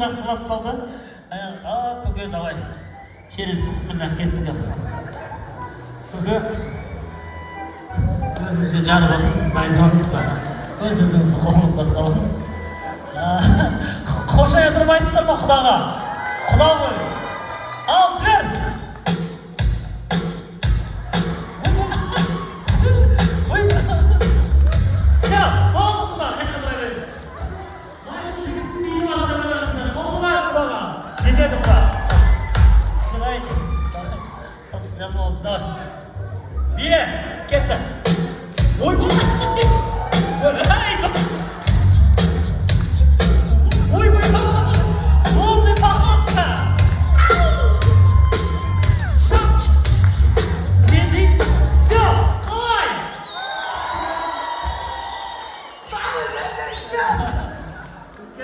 жақсы басталды. Көке, давай. Через бісміллах кеттік. Көке, өзіңізге жаны болсын, дайындалыңыз. Өз-өзіңізді қолыңызға ұстауыңыз. Қошая тұрмайсыздар ма құдаға? Құда ғой. Ал, жібер! Жетеді құда. Жарайды. Осы жаным осы, давай.